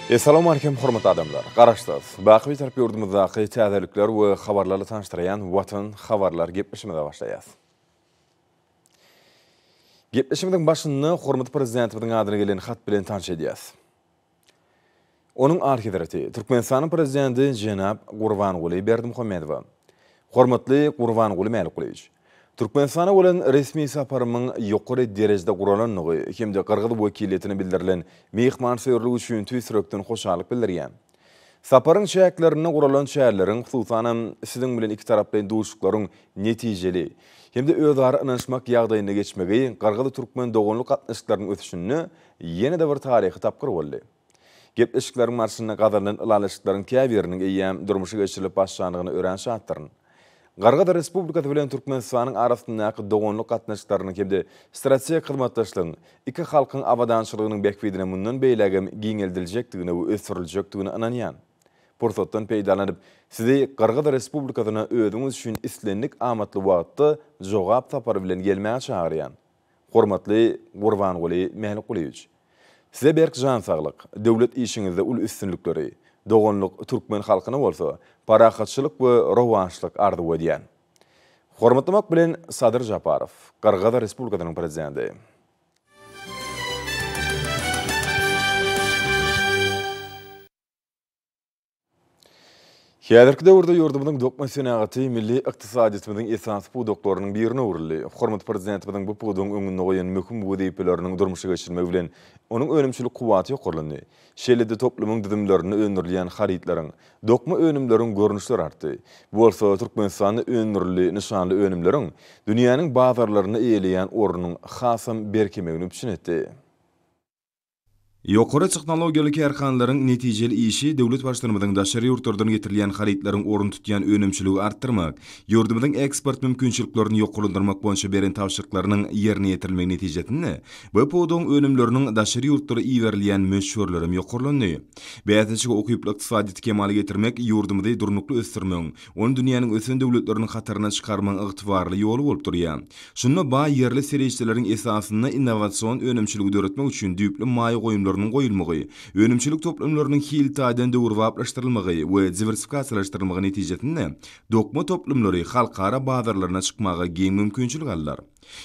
Assalamu alaikum hormatly adamlar. Garaşdaz. Baqy tarap yurdumuzdaky täzelikler we habarlary tanıştyran Watan habarlar gepleşmede başlaýar. Gepleşmediň başyny hormatly prezidentimiň adyna gelen hat bilen tanış edýäs. Onuň arkiderati Türkmenistanyň prezidenti Jenab Gurbanguly Berdimuhammedow. Hormatly Gurbanguly Mälikgulyç. Türkmenistana bolan resmi saparymyň ýokary derejede guralanlygy hemde Qırgız wekiliyetine bildirilen mehmansewerlik üçin tüýsürekden hoşalyk bildirýän. Saparyň şäherlerini guralan şäherleriň hususan siziň bilen iki tarapdan duşuklaryň netijeli hemde özara ynanşmak ýagdaýyna geçmegi Qırgız türkmen dogonlyk gatnaşyklaryň ötüşini ýene-de bir taryhy tapgyr boldy. Gepleşikleriň marşyna gadalynan ýalaşyklaryň käbiriniň eýäm durmuşy geçirilip başlanýyny ören şartlaryň. Qırgız Respublikasy bilen Türkmenistanyň arasyndaky dogonlyk gatnaşyklarynyň hemde strategik hyzmatdaşlygyň iki halkyň abadançylygynyň bekbedine mundan beýlegem giňeldiljekdigine we ösdüriljekdigine inanýan. Pursatdan peýdalanyp sizi Qırgız Respublikasyna öýdüňiz üçin islenlik amatly wagtda jogap tapary bilen gelmäge çagyrýan. Hormatly Gurbanguly Mälikgulyç. Size berk jan saglyk, döwlet işiňizde ul üstünlikleri, dogonlyk türkmen halkyna bolsa, parahatçylyk we rowançlyk ardy edýän. Hormatlamak bilen Sadyr Japarow, Qırgız Respublikasynyň prezidenti. Häzirki döwürde ýurdumyň dokma senaty milli ykdysadyýetimiň esas pudoklarynyň birine urildi. Hormatly prezidentimiň bu pudoň öňünde goýan möhüm wezipelerini durmuşa geçirmek bilen onuň önümçilik kuwaty ýokurlandy. Şeýle-de toplumyň dizimlerini öňürleýän harytlaryň, dokma önümleriň görnüşleri artdy. Bu bolsa Türkmenistanyň öňürli nişanly önümleriň dünýäniň bazarlaryna eýleýän ornunyň hasam berkemegini düşünetdi. Ýokary tehnologiýalyk ýarkanlaryň netijeli işi döwlet başlanynyň daşary ýurtlardan getirilýän harytlaryň orun tutýan önümçiligi artdyrmak, ýurdumyň eksport mümkinçiliklerini ýokurlandyrmak boýunça beren tapşyryklarynyň ýerine ýetirilmegi netijesinde bu podoň önümleriniň daşary ýurtlara iýerilýän möşgörlerim ýokurlandy. Bäzäçe okyply ykdysadyýet kemaly getirmek ýurdumyzy durnukly ösdürmek, onu dünýäniň ösen döwletleriniň hataryna çykarmak ygtybarly ýoly bolup durýar. Şunu ba ýerli serýeçleriň esasyny innowasion önümçiligi döretmek üçin düýpli maýy goýumlar goýulmagy, önümçilik toplumlarynyň hiltaýdan döwürwaplaşdyrylmagy we diversifikasiýalaşdyrylmagy netijesinde dokma toplumlary halkara bazarlaryna çykmagy giň mümkinçilik alýar.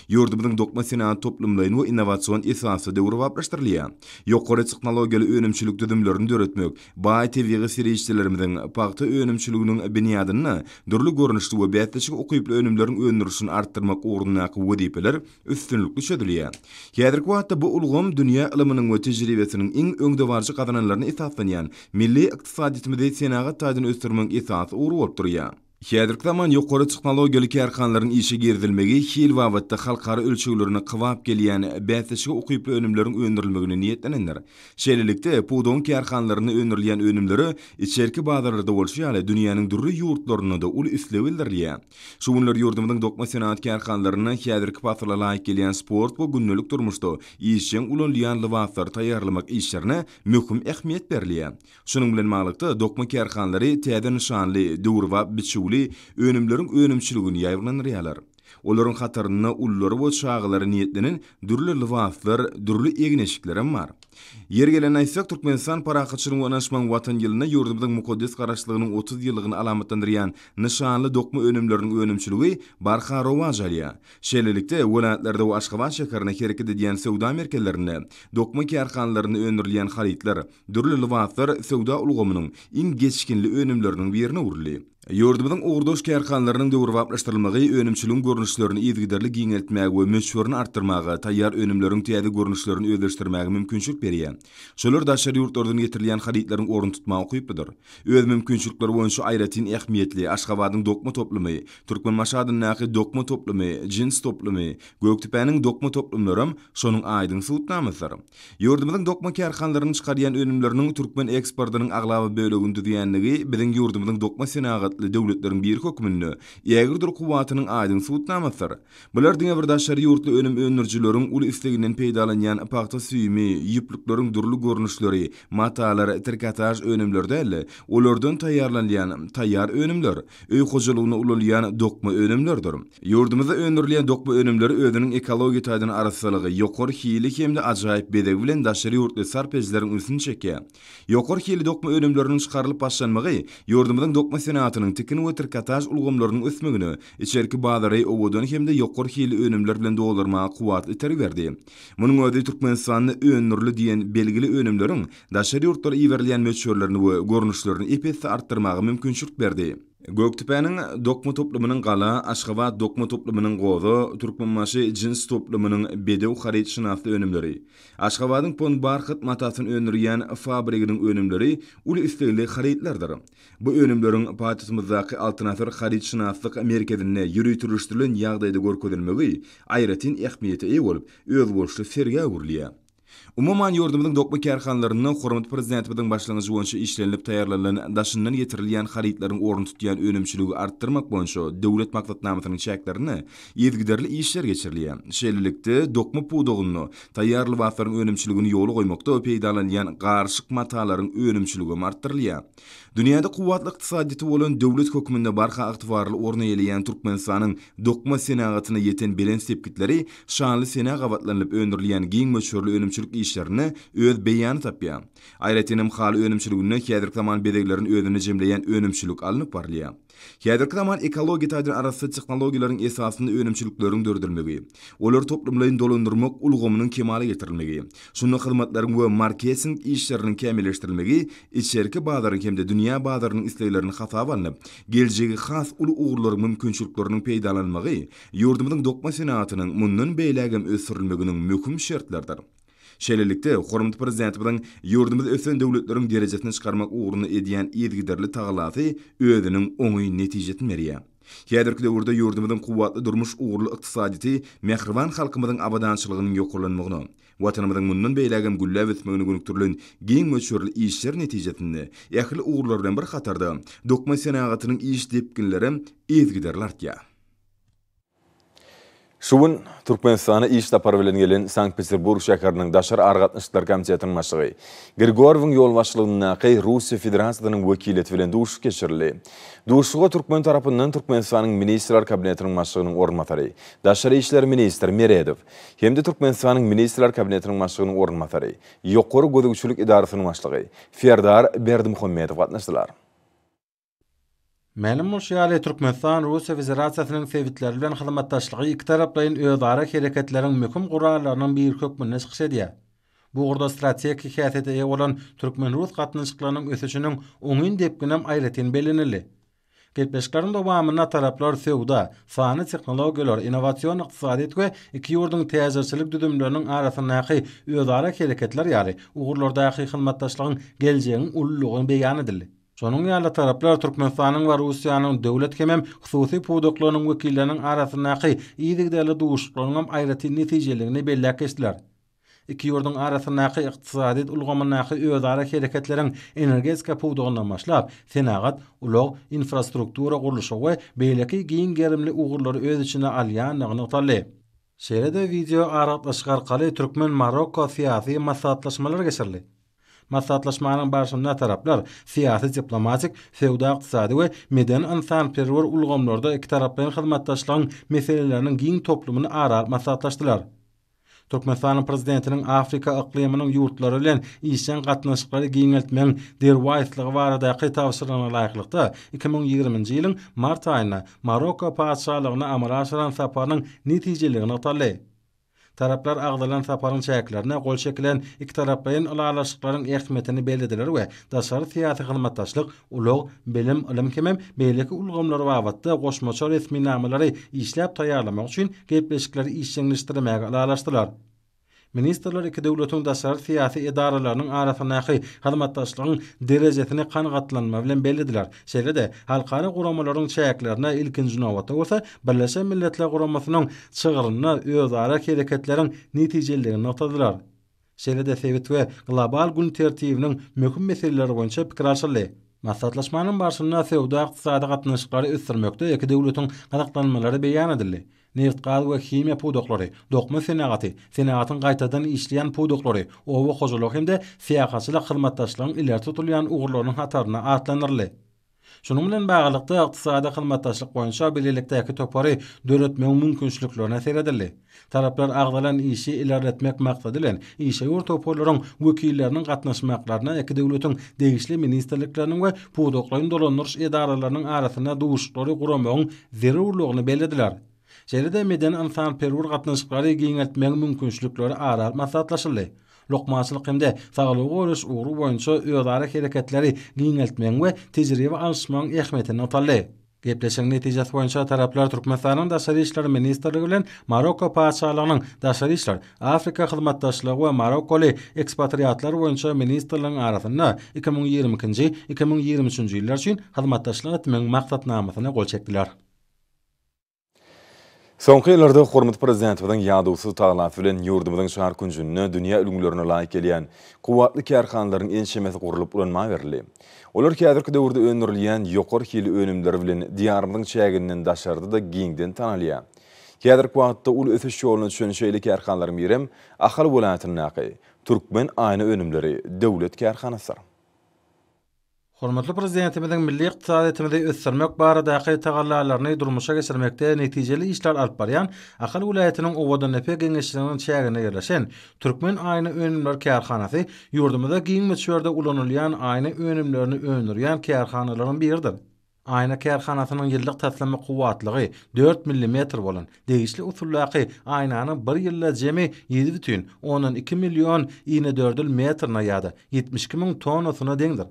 Ýurdumyň dokma senaty toplumlaryny we innowasion esasy döwürwaplaşdyrylýar. Ýokary tehnologiýaly önümçilik düzümlerini döretmek, baý tebigi serýeçlerimiziň paýta önümçiliginiň binýadyny durly görnüşli we bätleşik okyply önümleriň öňürüşini artdyrmak ugrundaky wezipeler üstünlikli çödülýär. Häzirki wagtda bu ulgam dünýä ilminiň we tejribesiniň iň öňde barjy gadananlaryny esaslanýan milli ykdysadyýetimizi senagat taýdan ösdürmek esasy ugruk bolup durýar. Häzirki zaman ýokary tehnologiýalyk ýarkanlaryň işe girdilmegi hil wagtda halkara ölçüglerini kywap gelýän bätleşik okyply önümleriň öňürilmegine niýetlenenler. Şeýlelikde pudoň ýarkanlaryny öňürilýän önümleri içerki bazarlarda bolsa ýaly dünýäniň durry ýurtlaryna da ul isle bildirilýär. Şuňlar ýurdumyň dokma senaty ýarkanlaryny häzirki pasla laýyk gelýän sport we günnelik durmuşda işiň ulanýan lewatlar taýýarlamak işlerine möhüm ähmiýet berilýär. Şunyň bilen maglykda dokma ýarkanlary täze nişanly döwürwap biçili önümleriň önümçiligini ýaýrlanýarlar. Olaryň hataryna ullary we çağlary niýetlenen dürli lewatlar, dürli egneşikler bar. Yer gelen aýsak Türkmenistan parahatçylygyny anaşmaň watan ýylyna ýurdumyň mukaddes garaşlygynyň 30 ýyllygyn alamatlandyrýan nişanly dokma önümleriň önümçiligi barha rowaj alýar. Şeýlelikde welaýatlarda we Aşgabat şäherine hereket edýän sowda merkezlerinde dokma ýarkanlaryny öňürilýän harytlar, dürli lewatlar sowda ulgamynyň iň geçkinli önümleriniň birine urilýar. Ýurdumyň ugurdoş kärkanlarynyň döwürwaplaşdyrylmagy önümçiligiň görnüşlerini ýetgiderli giňeltmäge we möşgörni artdyrmagy, taýýar önümleriň täze görnüşlerini özleşdirmäge mümkinçilik berýär. Şolar daşary ýurtlardan getirilýän harytlaryň orun tutmagy okypdyr. Öz mümkinçilikleri boýunça aýratyn ähmiýetli Aşgabatyň dokma toplumy, Türkmenmaşadyň dokma toplumy, Jins toplumy, Göktepeň dokma toplumlary şonuň aýdyň suwutnamysy. Ýurdumyň dokma kärkanlaryny çykarýan önümleriniň türkmen eksportynyň aglaby bölegini düzýänligi biziň ýurdumyň dokma senaty kuwatly döwletlerin bir hökmünde ýerdir kuwatynyň aýdyň suwutnamasy. Bular diňe bir daşary ýurtly önüm önürjüleriň ul isteginden peýdalanýan pakta süými, ýüplükleriň durly görnüşleri, matalar, trikotaj önümlerde olardan taýýarlanýan taýýar önümler, öý hojalygyna ulalýan dokma önümlerdir. Ýurdumyzda öndürilýän dokma önümleri özüniň ekologiýa taýdan araslygy ýokary hili hemde ajaýyp bedeg bilen daşary ýurtly sarpejleriň üstüne çekýär. Ýokary hili dokma önümleriniň çykarylyp başlanmagy ýurdumyzyň dokma senatynyň tikin we trikotaj ulgamlarynyň ösmegini, içerki bazary owadan hemde ýokary hili önümler bilen doldurmaga kuwat iter berdi. Munyň özi Türkmenistanyny öndürli diýen belgili önümleriň daşary ýurtlara iwerilýän möçürlerini we görnüşlerini epetde artdyrmagy mümkinçilik berdi. Göktepe'nin dokma toplumının gala, Aşgabat dokma toplumının gozu, Türkmenmaşy cins toplumının bedew harit şinasly önümleri. Aşgabat'ın pon barhyt matasyny öndürýän fabriginiň önümleri ul istegli haritlerdir. Bu önümleriň patysymyzdaky altynasır harit şinaslyk merkezine ýürütülüşdirilýän ýagdaýda görkezilmegi aýratyn ähmiýete ýa bolup, öz bolşy serge gurulýar. Umuman ýurdumyzyň dokma kärhanlaryny hormat prezidentimiň başlangyjy boýunça işlenip taýýarlanan daşyndan getirilýän haritlaryň orun tutýan önümçiligi artdyrmak boýunça döwlet maksatnamasynyň çäklerini ýezgiderli işler geçirilýär. Şeýlelikde dokma puwdugyny taýýarly wasaryň önümçiligini ýoly goýmakda peýdalanýan garşyk matalaryň önümçiligi artdyrylýar. Dünýäde kuwatly ykdysadyty bolan döwlet hökmünde barha ygtybarly orna ýelýän Türkmenistanyň dokma senagatyna ýeten bilen sepkitleri şanly senag gawatlanyp öndürilýän giň möçürli önümçilik işlerini öz beýany tapýar. Aýratynam hal önümçiligine häzirki zaman bedeglerin özüni jemleýän önümçilik alınıp barlýar. Häzirki zaman ekologiýa taýdan arasy tehnologiýalaryň esasynda önümçilikleriň dördürmegi, olar toplumlaryň dolandyrmak ulgamynyň kemale getirilmegi, şunu hyzmatlaryň we marketing işleriniň kämilleşdirilmegi, içerki bazaryň hemde dünýä bazarynyň isleglerini hasap alınıp, geljegi has ulu uğurlaryň mümkinçilikleriniň peýdalanmagy, ýurdumyzyň dokma senatynyň mundan beýlegem ösürilmeginiň möhüm şertlerdir. Şeýlelikde hormat prezidentimiň ýurdumyz ösen döwletleriň derejesine çykarmak uğruna edýän ýezgiderli tagalaty özüniň oňy netijesini berýär. Häzirki döwürde ýurdumyzyň kuwatly durmuş uğurly ykdysadyty mehriban halkymyzyň abadançylygynyň ýokurlanmagyny, watanymyzyň mundan beýlegem güllä wetmegini gönükdirilen giň möçürli işler netijesinde ähli uğurlar bilen bir hatarda dokma senagatynyň iş depkinleri ýezgiderli artýar. Şuun Türkmenistana iş tapar bilen gelen Sankt-Peterburg şäheriniň daşar argatnaşyklar komitetining başlygy Grigoriewiň ýol başlygyna Russiýa Federatsiýasynyň wekileti bilen duş geçirildi. Duşuga Türkmen tarapyndan Türkmenistanyň ministrler kabinetiniň başlygynyň ornmatary, daşary işler ministri Meredow, hemde Türkmenistanyň ministrler kabinetiniň başlygynyň ornmatary, ýokary gözegçilik idarasynyň başlygy Ferdar Berdimuhammedow gatnaşdylar. Ma'lum bolýar, Türkmenistan Russiýa Federatsiýasynyň sebitleri bilen hyzmatdaşlygy iki taraplaryň özara hereketleriň möhüm guralarynyň bir kökmüne çykyş edýär. Bu urda strategik häsiýete ýa bolan Türkmen-Rus gatnaşyklarynyň ösüşiniň oňyn depkinem aýratyn belenildi. Gelpeşiklerin dowamyna taraplar sowda, sany tehnologiýalar, innowasion ykdysadyt we iki ýurduň täzirçilik düdümleriniň arasyndaky özara hereketler ýaly ugurlardaky hyzmatdaşlygyň geljegiň ullugyny beýan edildi. Şonuň ýaly taraplar Türkmenistanyň we Russiýanyň döwlet hemem hususy puwduklarynyň wekilleriniň arasyndaky ýygyderli duşuklaryň aýratyn netijeligini belläp geçdiler. Iki ýurduň arasyndaky ykdysady ulgamynaky özara hereketleriň energetika puwdugyndan başlap, senagat, ulug infrastruktura guruluşy we beýleki giň gerimli ugurlary öz içine alýanlygyny ýaly. Şeýle-de video aratlaşyk arkaly Türkmen-Marokko syýasy maslahatlaşmalar geçirildi. Maslahatlaşmanyň başynda taraplar syýasy, diplomatik, sowda, ykdysady we meden insanperwer ulgamlarda iki taraplaryň hyzmatdaşlygyň meseleleriniň giň toplumyny ara maslahatlaşdylar. Türkmenistanyň prezidentiniň Afrika iqliminiň ýurtlary bilen işden gatnaşyklary giňeltmeň derwaýslygy baradaky tawsyrlaryna laýyklykda 2020-nji ýylyň mart aýyna Marokko padşahlygyna amala aşyran saparynyň netijeligini ýaly. Taraplar agdalan saparyň çäklerine gol çekilen iki taraplaryň alalaşyklaryň ähmiýetini belediler we daşary syýasy hyzmatdaşlyk, ulug bilim, ilim hemem beýleki ulgamlary wagtda goşmaça resmi namalary işläp taýýarlamak üçin gelpeşikleri işçileşdirmäge alalaşdylar. Ministrler iki döwletiň daşary syýasy edaralarynyň arasyndaky hyzmatdaşlygyň derejesini kanagatlanma bilen belediler. Şeýle-de halkara guramalaryň çäklerine ilkinji nowata bolsa, Birleşen Milletler Guramasynyň çygyryna özara hereketleriň netijeligini noktadylar. Şeýle-de sebit we global gün tertibiniň möhüm meselelleri boýunça pikir alşyldy. Maslahatlaşmanın başında sewda ykdysady gatnaşyklary ösdürmekde iki döwletiň gadaklanmalary beýan edildi. Neft gaz we himiýa pudoklary, dokma senatyň gaýtadan işleýän pudoklary, owa hojalyk hemde syýasatçylyk hyzmatdaşlygyň ileri tutulýan ugurlarynyň hataryna atlanyrly. Şunun bilen baglanykda ykdysady hyzmatdaşlyk boýunça bilelikdäki topary döretmek mümkinçiliklerine seredildi. Taraplar agdalan işi ilerletmek maksady bilen işe ýurt toparlaryň wekilleriniň gatnaşmaklaryna iki döwletiň degişli ministrlikleriniň we pudoklaryň dolandyryş edaralarynyň arasyna duşuklary guramagyň zerurlygyny belediler. Şeýle meden insan perwer gatnaşyklary giňeltmek mümkinçilikleri ara maslahatlaşyldy. Lokmaçylyk hemde saglygy goruş ugru boýunça öýdara hereketleri giňeltmek we tejribe alşmagyň ähmiýetini ataldy. Gepleşiň netijesi boýunça taraplar Türkmenistanyň daşary işler ministrligi bilen Maroko paçalygynyň daşary işler, Afrika hyzmatdaşlygy we Marokoly ekspatriatlar boýunça ministrligiň arasynda 2022-2023 ýyllar üçin hyzmatdaşlyk etmek maksatnamasyna gol çekdiler. Soňky ýyllarda hormat prezidentimiň ýadysy taglap bilen ýurdumyzyň şahar günjüne dünýä ülgülerine laýyk gelýän kuwatly kärhanlaryň enşemesi gurulyp ulanma berildi. Olar häzirki döwürde öňürilýän ýokary hili önümleri bilen diýarymyzyň çäginden daşardy da giňden tanalýar. Häzirki wagtda ul ösüş ýoluna düşen şeýle kärhanlaryň birem Ahal welaýatynyň naky Türkmen aýna önümleri döwlet kärhanasy. Hormatly prezidentimiň milli ykdysadyýetimizi ösdürmek baradaky tagallalaryny durmuşa geçirmekde netijeli işler alyp barýan Ahal welaýatynyň Owadan Epe geňeşliginiň çägine ýerleşen Türkmen aýna önümler kärhanasy ýurdumyzda giň meçherde ulanylýan aýna önümlerini öňürýän kärhanalaryň biridir. Aýna kärhanasynyň ýyllyk taslama kuwatlygy 4 mm bolan degişli usullaky aýnanyň bir ýylda jemi 7,2 million iğne dördül metrina ýa-da 72 000 tonasyna deňdir.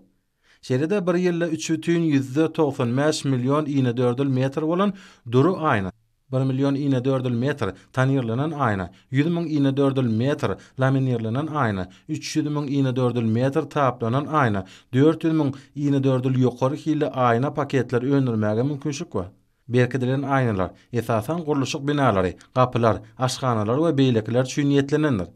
Şeýle-de bir ýylda 3,95 million iğne dördül metr bolan duru aýna, 1 million iğne dördül metr tanýyrlanan aýna, 100 000 iğne dördül metr laminirlanan aýna, 300 000 iğne dördül metr taplanan aýna, 400 000 iğne dördül ýokary hili aýna paketler öňürmäge mümkinçilik bar. Berkidilen aýnalar esasan gurulşyk binalary, gapylar, aşganalar we beýlekler üçin ýetlenendir.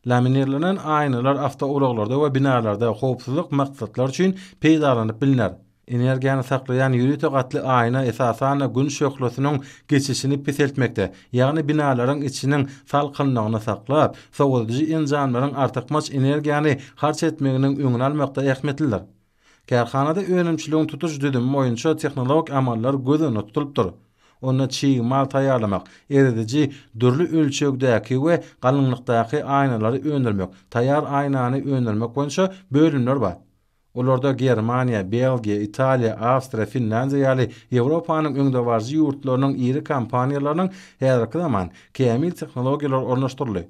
Laminirlanan aýnalar awtoulaglarda we binalarda howpsuzlyk maksatlar üçin peýdalanyp bilinär. Energiýany saklayan ýüri togatly aýna esasan gün şöhletynyň geçişini piseltmekde, ýagny binalaryň içiniň salkynlygyny saklap, sowadyjy enjamlaryň artykmaç energiýany harç etmeginiň öňüni almakda ähmiýetlidir. Kärhanada önümçiligiň tutuş düdümi boýunça tehnologik amallar gözüne tutulypdyr. Onda çiğmal taýýarlamak, eredici, dürli ölçekdäki we galynlykdaky aýnalary öňürmek, taýýar aýnany öňürmek boýunça bölümler bar. Olarda Germaniýa, Belgiýa, Italiýa, Awstriýa, Finlandiýa ýaly Ýewropanyň öňdewarjy ýurtlarynyň iri kompaniýalarynyň häzirki zaman kämil tehnologiýalar ornaşdyrly.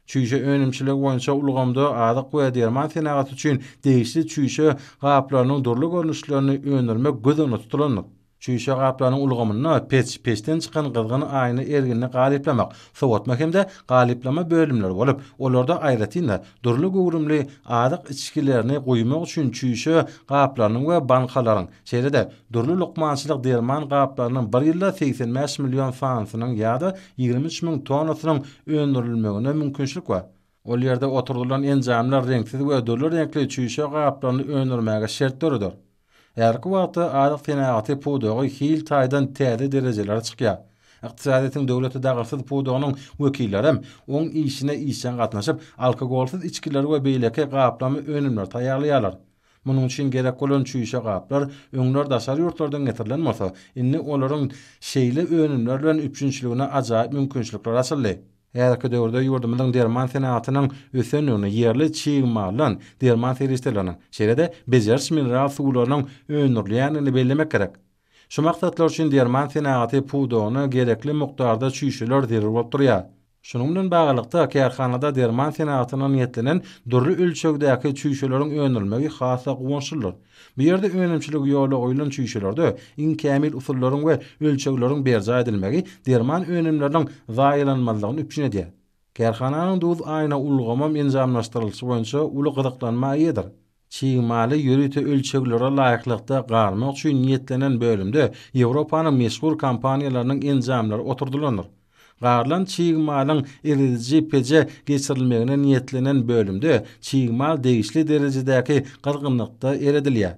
Çüýşe önümçiligi boýunça ulgamda adyk we derman senaty üçin degişli çüýşe gaplarynyň durly görnüşlerini öňürmek gözüne tutulandyr. Çüýşe gaplarynyň ulgamyna peçten çykan gyzgyn aýny erginni galyplamak, sowatmak hemde galyplama bölümleri bolup, olarda aýratynda durly gowrumly adyk içkilerini goýmak üçin çüýşe gaplarynyň we bankalaryň, şeýle-de durly lokmançylyk derman gaplarynyň bir ýylda 85 million fansynyň ýa-da 23 000 tonasynyň öňürilmegine mümkinçilik bar. Ol ýerde oturulan enjamlar reňsiz we durly reňkli çüýşe gaplaryny öňürmäge şertdiridir. Erki wagtda adyk senaty pudogy hil taýdan täze derejelere çykýar. Ykdysadyýetiň döwleti dagarsız pudogynyň wekilleri oň işine işen gatnaşyp, alkogolsuz içkiler we beýleki gaplamy önümler taýýarlaýarlar. Munyň üçin gerek bolan çüýşe gaplar öňler daşary ýurtlardan getirilmese, inni olaryň şeýle önümler bilen üçinçiligine ajaýyp mümkinçilikler açyldy. Häzirki döwürde ýurdumyzyň derman senatynyň ösenigini ýerli çiğmalan derman serişleriniň, şeýle-de bezerç mineral suwlarynyň öňürlýänini bellemek gerek. Şu maksatlar üçin derman senaty pudogyny gerekli mukdarda çüýşeler zerur bolup durýar. Şunun bilen baglykda kärhanada derman senatynyň ýetlenen durly ölçekdäki çüýşeleriň öňürilmegi hasa gowunçlydyr. Bu ýerde önümçilik ýoly goýulan çüýşelerde inkämil usullaryň we ölçekleriň berja edilmegi derman önümleriniň zaýylanmalygyny üçin edýär. Kärhananyň duz aýna ulgamam enjamlaşdyrylşy boýunça uly gyzyklanma ýedir. Çiğmaly ýürüte ölçeklere laýyklykda garmak üçin niýetlenen bölümde Ýewropanyň meşhur kompaniýalarynyň enjamlary oturdulandyr. Garlan çiğmalyň eredici pece geçirilmegine niýetlenen bölümde çiğmal degişli derejedäki gyrgynlykda eredilýär.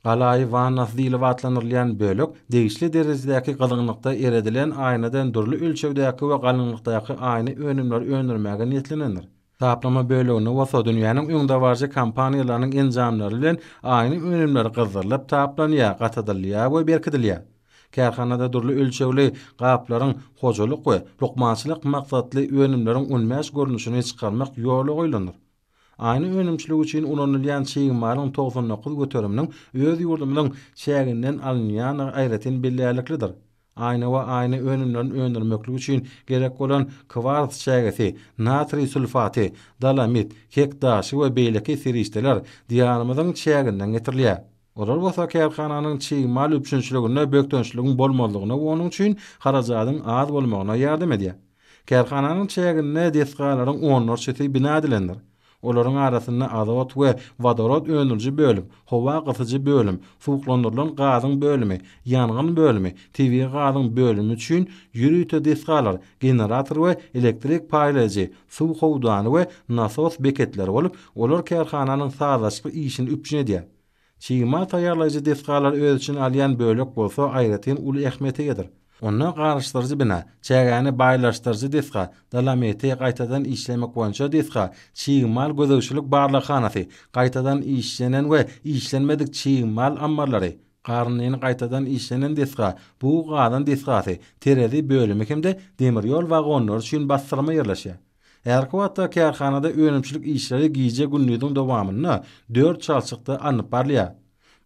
Galayı vannas diýilip atlanyrlan bölük degişli derejedäki galyňlykda eredilen aýnadan durly ölçewdäki we galyňlykdaky aýny önümler öndürmäge niýetlenendir. Taplama bölügine wasa dünýäniň öňde barjy kompaniýalarynyň enjamlary bilen aýny önümler gyzdyrylyp taplanýar, gatadylýar we berkidilýär. Kärhanada durly ölçewli gaplaryň hojalyk we lukmançylyk maksatly önümleriň unmäş görnüşini çykarmak ýoly goýlanýar. Aýny önümçilik üçin ulanylýan çygymalyň 99 göteriminiň öz ýurdumyň şäginden alynýan aýratyn belläliklidir. Aýny we aýny önümlerini öndürmeklik üçin gerek bolan kwarts şägesi, natriy sulfaty, dalamit, kek daşy we beýleki sirişdeler diýanymyzyň şäginden getirilýär. Olar bolsa kärhananyň çygymal üçinçiligine bökdönçligin bolmalygyna we onuň üçin harajatyň az bolmagyna ýardam edýär. Kärhananyň şägine desgalaryň 10 çeti bina edilendir. Olaryň arasynda azot we vodorod öndürji bölüm, howa gysyjy bölüm, suwuklandyrylan gazyň bölümi, ýangyn bölümi, TV gazyň bölümi üçin ýürüýte desgalar, generator we elektrik paýlajy, suw howdany we nasos beketleri bolup, olar kärhananyň sazlaşyk işini üpjün edýär. Çygyma taýýarlaýjy desgalar öz üçin alýan bölük bolsa aýratyn uly ähmiýete eder. Ondan garşdyrjy bina, çägäni baýlaşdyrjy desga, dalameti gaýtadan işlemek boýunça desga, çygymal gözegçilik barlykhanasy, gaýtadan işlenen we işlenmedik çygymal ammarlary, garnyny gaýtadan işlenen desga, bu gadan desgasy, terezi bölümi hemde demir ýol wagonlary üçin bastyrma ýerleşýär. Erkwatda kärhanada önümçilik işleri giýje günlüğüň dowamyna 4 çalçykda anyp barlýar.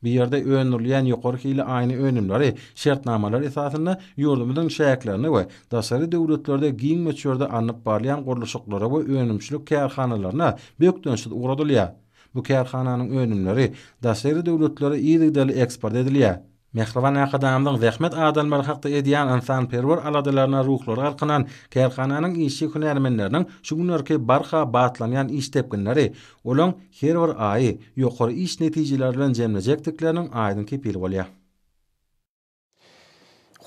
Bir ýerde öňürlýän ýokary hili aýny önümleri şertnamalar esasynda ýurdumyzyň şäherlerini we daşary döwletlerde giň meçhurde anyp barlýan gurulşyklary we önümçilik kärhanalaryna bökdönçli uğradylýar. Bu kärhananyň önümleri daşary döwletlere ýygydaly eksport edilýär. Mehriban akadamyň zähmet adamlar hakda edýän insanperwer aladalaryna ruhlary alkynan kärhananyň işi hünärmenleriniň şu günlerki barha batlanýan iş tepkinleri olaň her bir aýy ýokary iş netijeleri bilen jemlejekdikleriniň aýdyn kepili bolýar.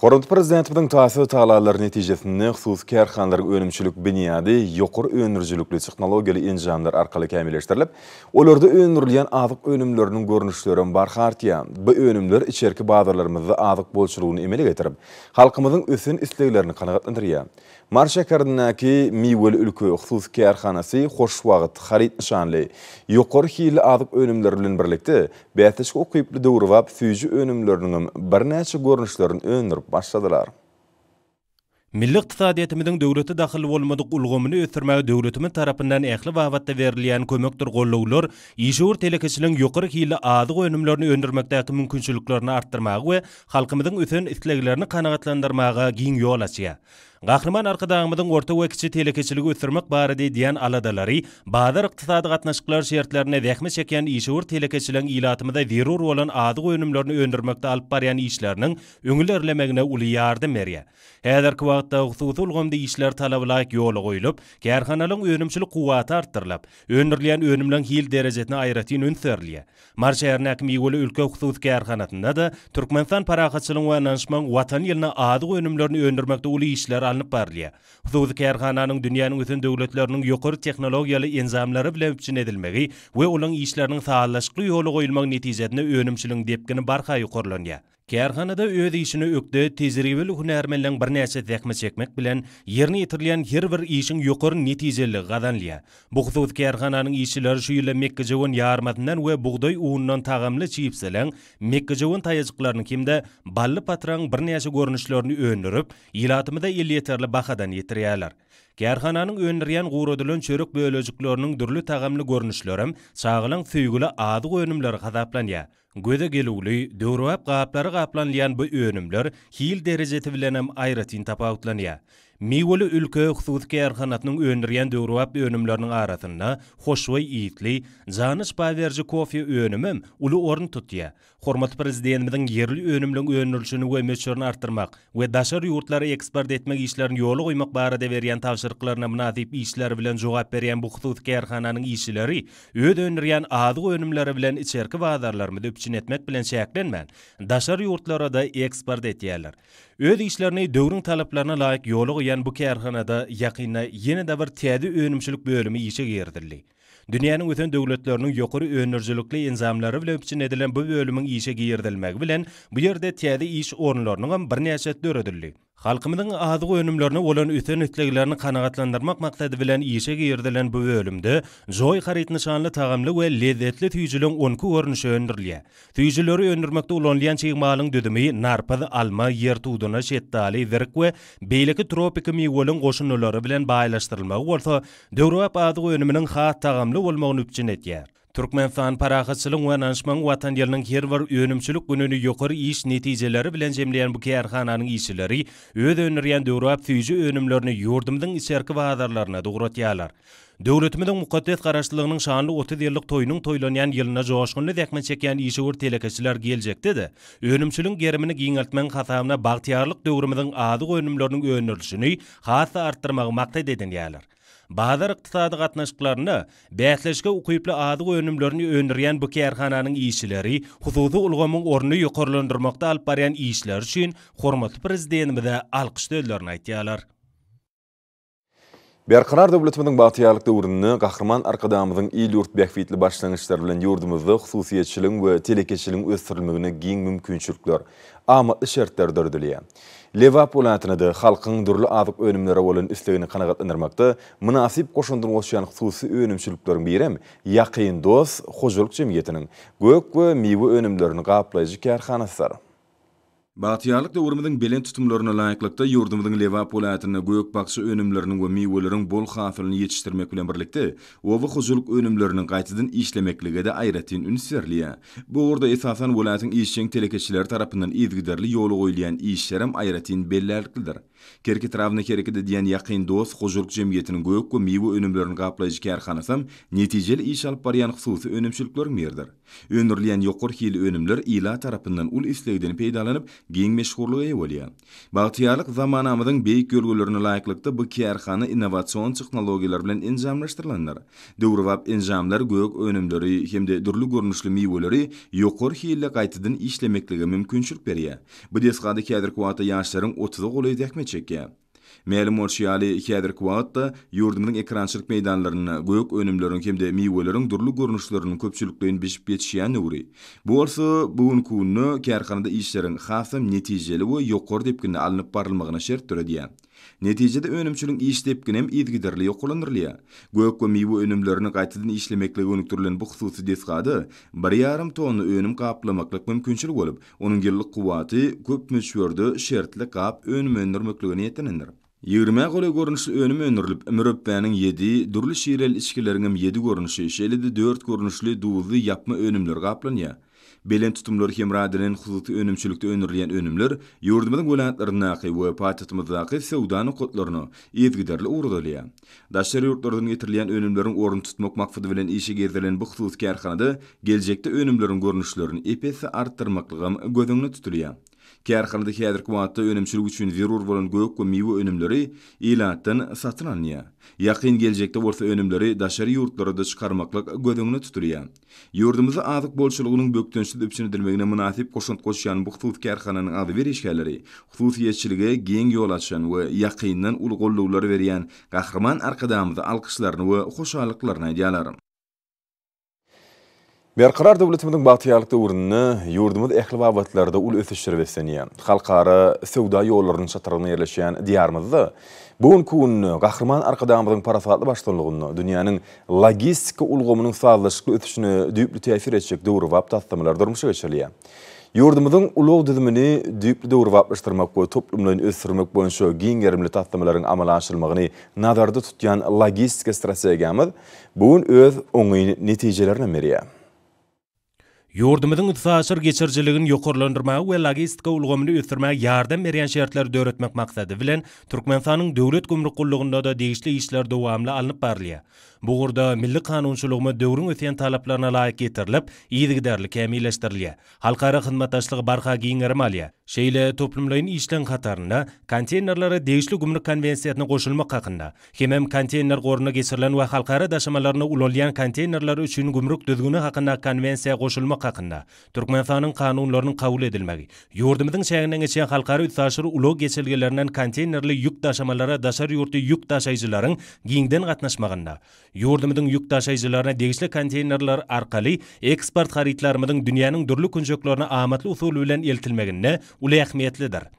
Hormat prezidentimiň taýsy talalary netijesinde husus kärhanalaryň önümçilik büniýady ýokary öndürjilikli tehnologiýaly enjamlar arkaly kämilleşdirilip, olarda öndürilýän azyk önümleriniň görnüşleri barha artýar. Bu önümler içerki bazarlarymyzda azyk bolçulugyny emele getirip, halkymyzyň ösün isleglerini kanagatlandyrýar. Mars şäherindäki Miwel ülke husus kärhanasy hoş wagt harit nişanly ýokary hili azyk önümler bilen birlikde bätişik okyply döwrwap süýji önümleriniň birnäçe görnüşlerini öndürip başladylar. Milli iqtisadiyetimiziň döwleti daxil bolmadyk ulgamyny ösürmäge döwletimiz tarapyndan ähli wagtda berilýän kömekdir gollawlar, işur telekeçiligiň ýokary hili azyk önümlerini öndürmekdäki mümkinçiliklerini artdyrmagy we halkymyzyň ösün isleglerini kanagatlandyrmaga giň ýol açýar. Gahryman arkadaşymyzyň orta we kiçi telekeçiligi ösürmek barady diýen aladalary, bazar iqtisady gatnaşyklar şertlerine zähme çeken işur telekeçiligiň ilatymyda zerur bolan azyk önümlerini öndürmekde alyp barýan işleriniň öňülerlemegine uly ýardam berýär. Häzirki wagtda hususy ulgamda işler talablaýyk ýola goýulyp, kärhanalaryň önümçilik kuwaty artdyrylyp, öndürilýän önümleň hil derejesine aýratyn önserilýär. Mars şäherindäki Miwel ülke hususy kärhanatynda da Türkmenistan parahatçylygyň we nanşmaň watan ýylyna azyk önümlerini öndürmekde uly işler alınıp barlýar. Hususy kärhananyň dünýäniň bütün döwletleriniň ýokary tehnologiýaly enzamlary bilen üçin edilmegi we olaň işleriniň sağlaşykly ýoly goýulmagy netijesinde önümçiligiň depkini barha ýokarlanýar. Kärhanada öz işini ökde tejribeli hünärmenliň birnäçe zähmet çekmek bilen ýerine ýetirilýän her bir işiň ýokary netijeli gadanlýar. Bu hususy kärhananyň işçileri şu ýyla Mekkejewon ýarmatyndan we buğday uwundan tagamly çiýipseleň, Mekkejewon taýyjyklaryny kimde bally patraň birnäçe görnüşlerini öndürip, ýylatymyda ýyly ýeterli bahadan ýetirýärler. Kärhananyň öndürýän guradylan çörek bölejikleriniň dürli tagamly görnüşleri çağılan süýgüli azyk önümleri hasaplanýar. Göze gelugly, döwrwap gaplary gaplanýan bu önümler hil derejeti bilen hem aýratyn tapawutlanýar. Miwel ülke hususy kärhanatynyň öndürýän döwrwap önümleriniň arasynda hoşway iýitli, janyş baýberji kofe önümem uly orun tutýar. Hormat prezidentimiň yerli önümleň öndürilişini we meçhuryny artdyrmak we daşary ýurtlary eksport etmek işlerini ýoly goýmak barada berýän tawşyryklarına münasip işler bilen jogap berýän bu hususy kärhananyň işçileri öz öndürýän azyk önümleri bilen içerki bazarlarymyzda öpçün etmek bilen şäklenmän, daşary ýurtlara da eksport etýärler. Öz işlerini döwrüň talaplaryna laýyk ýoly goýan bu kärhanada ýakynda ýene-de bir täze önümçilik bölümi işe girdirildi. Dünýäniň öten döwletleriniň ýokary önerjilikli enzamlary bilen biçin edilen bu bölümiň işe giýirdilmegi bilen bu ýerde täze iş orunlarynyň birnäçe döredildi. Halkymyzyň azyk önümlerini bolan öten ütleglerini kanagatlandyrmak maksady bilen işe giýirdilen bu bölümde joy harit nişanly tagamly we lezzetli tüýjüliň 10 görnüşi öndürilýär. Tüýjüleri öndürmekde ulanýan çyýmalyň dödümi narpaz, alma, ýer tuğduny, şetdali, zirk we beýleki tropik meweliň goşunlary bilen baýlaşdyrylmagy bolsa, döwrap azyk önüminiň has tagamly bolmagyny üçin etýär. Türkmenistan parahatçylyk we nanşmaň watan ýylynyň her bir önümçilik gününi ýokary iş netijeleri bilen jemleýän bu kärhananyň işçileri öz önerýän döwrap tüýji önümlerini ýurdumyň içerki bazarlaryna dogratýarlar. Döwletimiziň mukaddes garaşlygynyň şanly 30 ýyllyk toýunyň toýlanýan ýylyna joşgunly däkme çekýän işiwür telekeçiler geljekde-de. Önümçiliň gerimini giňeltmeň hasabyna bagtyarlyk döwrümizin azyk önümleriniň önerilişini hasa artdyrmagy maksat edilýär. Bazar iqtisadi gatnaşyklaryny bäsleşge ukyply azyk önümlerini önerýän bu kärhananyň işçileri hususy ulgamyň ornuny ýokarlandyrmakda alyp barýan işler üçin hormatly prezidentimize alkyş döwlerini aýtýarlar. Berqarar döwletimiziň bagtyarlyk döwrüni gahrman arkadamyzyň ýyl-ýurt bähwitli başlangyçlary bilen ýurdumyzda hususiýetçiliň we telekeçiliň ösdirilmegine giň mümkinçilikler, amatly şertler döredilýär. Leva polatynyda halkyň durly azyk önümleri bolan üslegini kanagatlandyrmakda münasip goşundyr bolýan hususy önümçilikleriň birem ýakyn dost hojulyk jemgyýetiniň gök we mewe önümlerini gaplaýjy kärhanasy. Bagtyarlyk döwrümizin belen tutumlaryna laýyklykda ýurdumyzyň leva polatyny gök bakşy önümleriniň we meweleriň bol hasylyny ýetişdirmek bilen birlikde owa hojulyk önümleriniň gaýtadan işlemekligide aýratyn ünsürliýär. Bu orada esasan welatyň işçiň telekeçiler tarapyndan izgiderli ýoly goýulýan işlerem aýratyn bellälikdir. Kerki tarapyna kerekde diýen ýakyn dost hojulyk jemgyýetiniň gök we mewe önümlerini gaplaýjy kärhanasy netijeli iş alyp barýan hususy önümçilikleriň biridir. Önerilýän ýokary hili önümler ila tarapyndan ul islegden peýdalanyp giň meşhurlyga ýa bolýar. Bagtyarlyk zamanamyzyň beýik ýölgelerine laýyklykda bu kärhana innowasion tehnologiýalar bilen enjamlaşdyrylanlar. Döwrap enjamlar gök önümleri hemde durly görnüşli meweleri ýokary hili gaýtadan işlemeklige mümkinçilik berýär. Bu desgady kädir kuwata ýaşlaryň 30 goly däkme çekýär. Ma'lum bolýaly kädir kuwatda ýurdumyň ekrançylyk meýdanlaryna gök önümleriň hemde meweleriň durly görnüşlerini köpçülikden beşip ýetişýän nuri. Bu bolsa bugun kunny kärhanada işleriň hasam netijeli we ýokary depkine alınıp barylmagyna şert töredýär. Netijede önümçiliň iş depkine hem izgiderli ýokulandyrylýar. Gök we mewe önümlerini gaýtadan işlemekle önüktirilen bu hususy desgady 1,5 tonna önüm gaplamaklyk mümkinçilik bolup, onuň ýyllyk kuwaty köp möçberde şertli gap önüm öndürmekligine ýetenendir. 20 goly görnüşli önüm öndürilip, mürəbbäniň 7, durly şirel içkileriniň 7 görnüşi, şeýle-de 4 görnüşli duzy yapma önümler gaplanýar. Belen tutumlar hemradinin hususy önümçilikde önerilýän önümler ýurdumyzyň welaýatlaryna we paýtagtymyzdaky sewdany kotlaryny izgiderli uğradylýar. Daşary ýurtlardan getirilýän önümleriň orun tutmak maksady bilen işe girdirilen bu hususy kärhanada geljekde önümleriň görnüşlerini epesi artdyrmaklygy gözüňde tutulýar. Kärhanada häzirki wagtda önümçilik üçin zerur bolan gök we mewe önümleri ilatdan satyn alınýar. Ýakyn geljekde bolsa önümleri daşary ýurtlarda çykarmaklyk gözüňde tutulýar. Ýurdumyzda azyk bolşulygynyň bökdönçli düpçündirmegine münasip goşunt goşýan bu hususy kärhananyň ady berişkäleri, hususiýetçilige giň ýol açan we ýakyndan ul golluglar berýän gahrman arkadamyza alkyşlaryny we hoşallyklaryny aýdýarlar. Berqarar döwletimiziň bagtyarlyk döwrüni ýurdumyz ähli wagtlarda ul ösüşleri beslenýär. Halkara sewda ýollarynyň çatyryna ýerleşýän diýarymyzda bugun kunny gahrman arkadamyzyň parasatly başlanlygyny, dünýäniň logistika ulgamynyň sazlaşykly ösüşine düýpli täsir etjek döwrap taslamalar durmuşa geçirilýär. Ýurdumyzyň ulug düzümini düýpli döwraplaşdyrmak we toplumlaryny ösdürmek boýunça giň gerimli taslamalaryň amala aşyrylmagyny nazarda tutýan logistika strategiýamyz bugun öz oňy netijelerini berýär. Ýurdumyzyň ykdysaçyr geçirjiligini ýokarlandyrmagy we logistika ulgamyny ösdürmäge ýardam berýän şertler döretmek maksady bilen Türkmenistanyň döwlet gümrük gullugynda da degişli işler dowamly alınıp barylýar. Bu gurda milli kanunçylygyny döwrüň ötýän talaplaryna laýyk getirilip, ýygyderli kämilleşdirilýär. Halkara hyzmatdaşlygy barha giňerim alýar. Şeýle toplumlaryň işlen kataryna konteynerlere degişli gümrük konwensiýasyna goşulmak hakynda, hem konteyner goruny geçirilen we halkara daşamalaryna ulalýan konteynerler üçin gümrük düzgüni hakynda konwensiýa goşulmak hakynda Türkmenistanyň kanunlarynyň kabul edilmegi, ýurdumyzyň şäherinden geçen halkara üýtsaşyry ulug geçirgelerinden konteynerli ýük daşamalara daşary ýurty ýük daşaýjylaryň giňden gatnaşmagynda, Yurdumydyň ýük taşyjylaryna degişli konteynerler arkaly eksport haritlarymyň dünýäniň dürli künjeklerine amatly usul bilen eltilmegine uly ähmiýetlidir.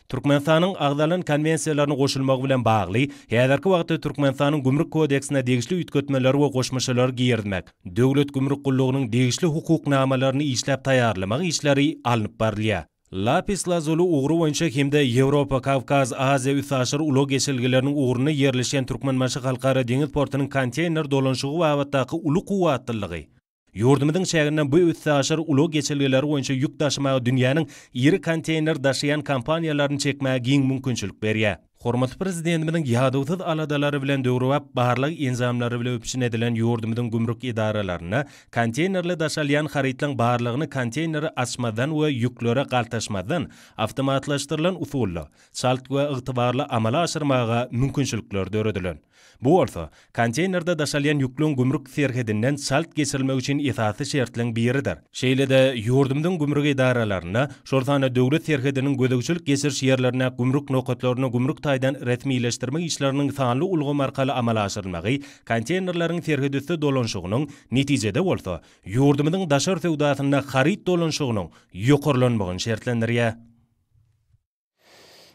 Türkmenistanyň agdalan konwensiýalaryna goşulmagy bilen bagly, häzirki wagtda Türkmenistanyň gümrük kodeksine degişli üýtgetmeler we goşmaşalar giýermek, döwlet gümrük gullugynyň degişli hukuqnamalaryny işläp taýýarlamak işleri alınıp barylýar. Lapis lazuli uğru boyunça hemde Европа, Kavkaz, Aziya üsaşır ulug geçilgilerinin uğruna yerleşen Türkmenmaşy halkara deňiz portynyň konteyner dolanşygy we awatdaky uly kuwatlylygy. Yurdumydyň şäherinden bu üsaşır ulug geçilgileri boyunça ýük taşymagy dünýäniň iri konteyner daşıyan kompaniýalaryny çekmäge giň mümkinçilik berýär. Hormatly prezidentimiň ýadawsız aladalary bilen döwrüp barlyk enzamlary bilen öpüşin edilen yurdumydyň gümrük idaralaryna konteynerle daşalýan haritlaryň barlygyny konteyneri açmadan we ýüklere galtaşmadan awtomatlaşdyrylan usulla, çalt we ygtybarly amala aşyrmaga mümkinçilikler döredilen. Bu bolsa, konteynerde daşalýan ýüklüň gümrük serhedinden çalt geçirilmek üçin esasy şertleň biridir. Şeýle-de yurdumydyň gümrük idaralaryna, şolsana döwlet serhediniň gödegçilik geçiriş ýerlerine gümrük nokatlaryna gümrük taýdan resmiýleşdirmek işleriniň sanly ulgam arkaly amala aşyrylmagy, konteynerleriň serhedüsi dolanşygynyň netijede bolsa, yurdumydyň daşar sewdasyna harit dolanşygynyň ýokurlanmagyny şertlendirýär.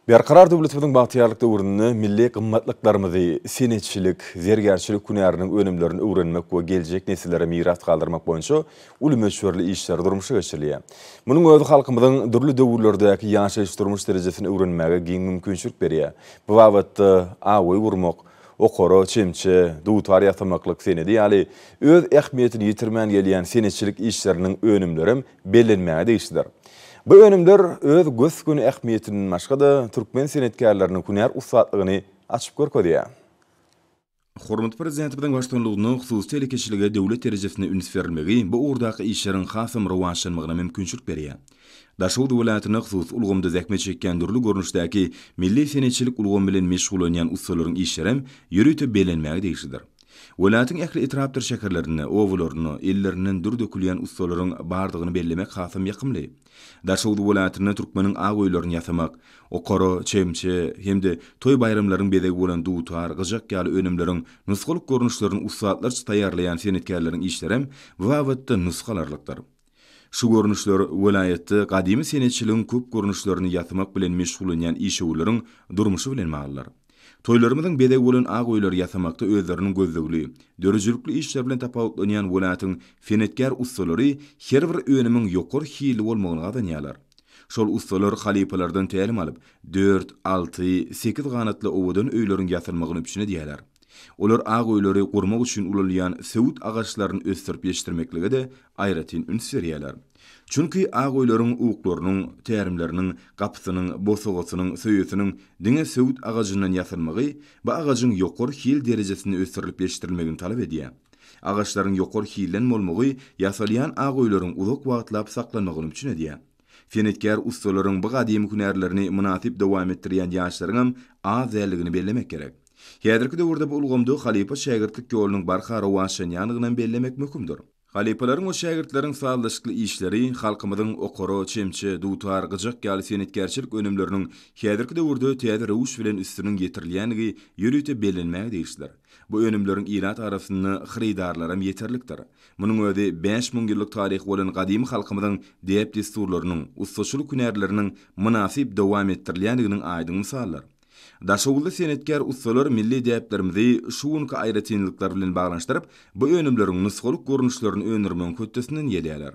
Berkarar döwletimiň bagtýarlyk döwründe milli gymmatlyklarymy, senetçilik, zergerçilik günäriniň önümlerini öwrenmek we geljek nesillere miras galdyrmak boýunça uly meşhurly işler durmuşa geçirilýär. Munyň öňü halkymyzyň dürli döwürlerdäki ýaşaýyş durmuş derejesini öwrenmäge giň mümkinçilik berýär. Bu wagtda awy urmak, okoro, çemçe, duwtar ýasamaklyk senedi, ýaly öz ähmiýetini ýitirmän gelýän senetçilik işleriniň önümleri bellenmäge degişdir. Bu önümler öz göz günü ähmiýetiniň başga-da türkmen senetkarlarynyň kunär usatlygyny açyp görkezýär. Hormatly prezidentimiň başçylygyna hususy telekeçilige döwlet derejesine üns berilmegi bu urdaky işleriň hasam rowşanmagyna mümkinçilik berýär. Daşowdy welatyny hususy ulgamda zähmet çekýän dürli görnüşdäki milli senetçilik ulgamy bilen meşgul bolýan ustalaryň işleri ýürütip belenmäge degişdir. Welatyň ähli etrapdyr şäherlerini, owlaryny, elleriniň dür dökülýän ustalaryň bardygyny bellemek hasam ýakymly. Daşowdy welatyny türkmeniň agoýlaryny ýasamak, okoro, çemçe, hemde toy bayramlaryň bedegi bolan duwtar, gyjak ýaly önümleriň nusgalyk görnüşlerini ustalarça taýýarlaýan senetkarlaryň işleri bu wagtda nuskalarlykdyr. Şu görnüşler welayatda gadymy senetçiligiň köp görnüşlerini ýasamak bilen meşgul bolýan işewleriň durmuşy bilen maglar. Toylarymyzyň bedegi bolan agoýlary ýasamakda özleriniň gözlegli, dörejlikli işler bilen tapawutlanýan welatyň fenetkar ustalary her bir önümiň ýokur hili bolmagyny gadanýarlar. Şol ustalar halipalardan tälim alyp 4, 6, 8 ganatly owadan öýleriň ýasylmagyny üçin diýerler. Olar agoýlary gurmak üçin ulalýan söwüt agaçlaryny östirip ýeşdirmeklige de aýratyn üns berýärler. Çünki agoýlaryň uklarynyň, tärimleriniň, gapsynyň, bosogasynyň, söýüsiniň diňe söwüt agajyndan ýasylmagy bu agajyň ýokur hil derejesine ösdirilip ýeşdirilmegini talap edýär. Agaçlaryň ýokur hillen bolmagy ýasalýan agoýlaryň uzak wagtlap saklanmagyny üçin edýär. Fenetkar ustalaryň bu gadymy hünärlerini munasip dowam etdirýän ýaşlaryň az däligini bellemek gerek. Häzirki döwürde bu ulgamda halipa şägirdlik ýolunyň barha rowşanýanyny bellemek möhümdir. Halipalaryň o şägirdleriň sağlaşykly işleri halkymyzyň okoro, çemçe, duwtar, gyjak ýaly senetkerçilik önümleriniň häzirki döwürde täze rewş bilen üstüniň getirilýänligi ýürütip bellenmäge degişdir. Bu önümleriň ilat arasynda hyrydarlara ýeterlikdir. Munyň özi 5000 ýyllyk taryhy bolan gadymy halkymyzyň diýip desturlarynyň, ustaçylyk hünärleriniň munasip dowam etdirilýänliginiň aýdyň misallar. Daşowly senetkar ustalar milli däplerimizi şuwunky aýratynlyklar bilen baglanşdyryp, bu önümleriň nusgalyk görnüşlerini öňürmen kötesinden ýelýärler.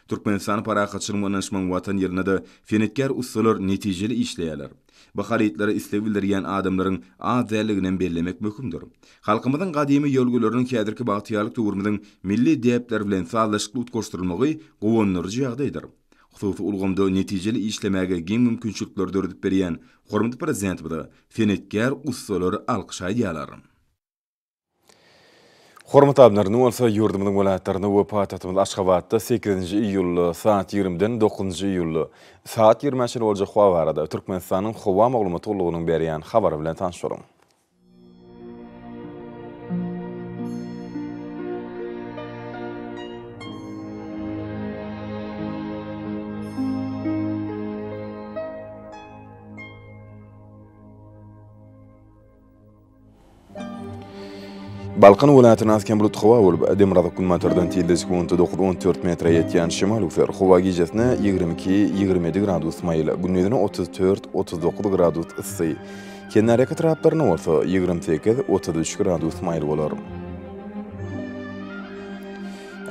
Türkmenistan parahatçylygyň manaşmaň watan ýerine de fenetkar ustalar netijeli işleýärler. Bu haritleri isleg bildirýän adamlaryň az däliginden bellemek möhümdir. Halkymyzyň gadymy ýolgularynyn häzirki bagtýarlyk döwrümiň milli däpler bilen sağlaşykly utgaşdyrylmagy gowannyrjy ýagdaýdyr. Hususy ulgamda netijeli işlemäge giň mümkinçilikler döredip berýän hormatly prezidentimiň fenetkar ustalary alkyşaýdýarlar. Hormatly ablar, bolsa ýurdumyň welatlaryny we paýtagtymyz Aşgabatda 8-nji iýul saat 20-den 9-njy iýul saat 20-nji boljak hawa barada Türkmenistanyň hawa maglumatçylygynyň berýän habary bilen tanışýaram. Balkan welatyny azken bulut hawa bolup Demirada kulmatordan tilde sekundy 9-14 metre ýetýän şemal ufer. Hawa gijesine 22-27 gradus maýly, gündüzine 34-39 gradus issy. Kenarya taraplaryna bolsa 28-33 gradus maýly bolar.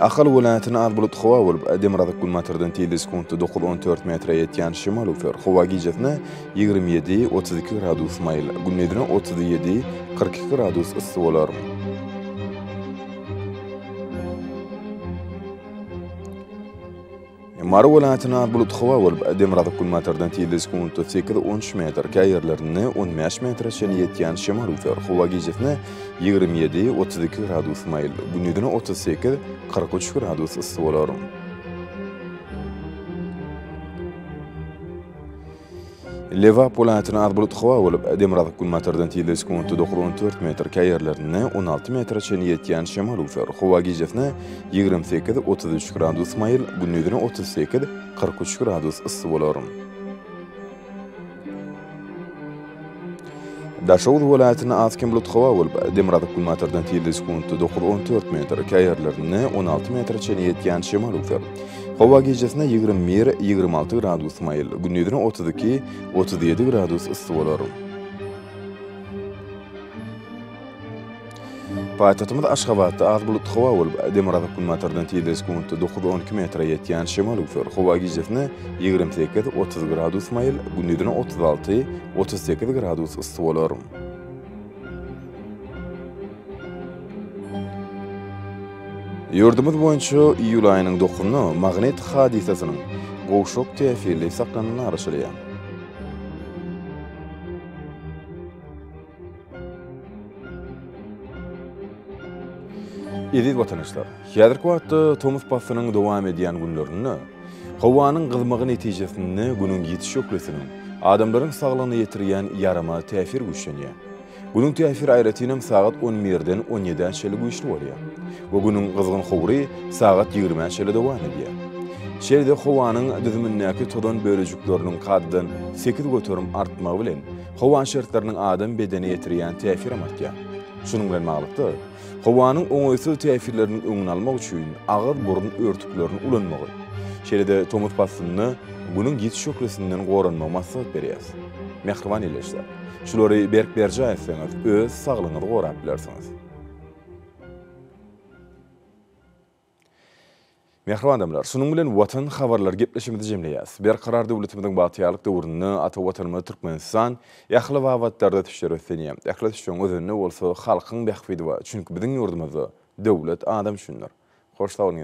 Ahal welatyny az bulut hawa bolup Demirada kulmatordan tilde sekundy 9-14 metre ýetýän şemal ufer. Hawa gijesine 27-32 gradus maýly, gündüzine 37-42 gradus issy bolar. Mara welatyny az bulut hawa bolup Demirada kulmatordan tilde sekundy 8-13 metr, käýerlerini 15 metre şeň ýetýän şemal ufer. Hawa gijesine 27-32 gradus maýly, gündüzine 38-43 gradus issy bolar. Levap welatyny az bulut hawa bolup Demirada kulmatordan tilde sekundy 9-14 metr, käýerlerini 16 metre şeň ýetýän şemal ufer. Hawa gijesine 28-33 gradus maýly, gündüzine 38-43 gradus issy bolar. Daşowd welatyny azken bulut hawa bolup Demirada kulmatordan tilde sekundy 9-14 metr, käýerlerini 16 metre şeň ýetýän şemal ufer. Hawa gijesine 21-26 gradus maýly, gündüzine 32-37 gradus issy bolar. Paýtagtymyz Aşgabatda az bulut hawa bolup Demirada kulmatordan tilde sekundy 9-12 metre ýetýän şemal ufer. Hawa gijesine 28-30 gradus maýly, gündüzine 36-38 gradus issy bolar. Ýurdumyz boýunça iýul aýynyň 9-ny magnet hadisasynyň gowşok täsirli saklanyny araşdyrýar. Edil watandaşlar, häzirki wagtda Thomas Passynyň dowam edýän günlerini, hawanyň gyzmagy netijesinde günüň ýetiş ýoklusynyň adamlaryň saglygyna ýetirýän ýarama täsir güýçlenýär. Bunun täsir aýratynam saat 11-den 17-ä şeýle güýçli bolýar. Bu günüň gyzgyn howry saat 20-ä şeýle dowam edýär. Şeýle howanyň düzümindäki todan bölejikleriniň kaddan 8 göterim artmagy bilen hawa şertleriniň adam bedene ýetirýän täsir amatýar. Şunuň bilen maglykda howanyň oňaýsy täsirleriniň öňüni almak üçin agyr burun örtüklerini ulanmagy. Şeýle Thomas Passyny günüň ýetiş ýoklusynyň goranmagy maksat berýär. Mehriban eleşler. Şulary berk berje etseňiz, öz saglygyňyzy gorap bilersiňiz. Mehriban adamlar, şunuň bilen watan habarlar gepleşimizde jemleýäs. Berqarar döwletimiziň batýalyk döwründe ata watanymyz Türkmenistan ýakly wagtlarda tüşür etsenýär. Ýakly tüşüň özüne bolsa halkyň bähfidi bar. Çünki biziň ýurdumyzda döwlet adam düşünür. Hoş sağ olun,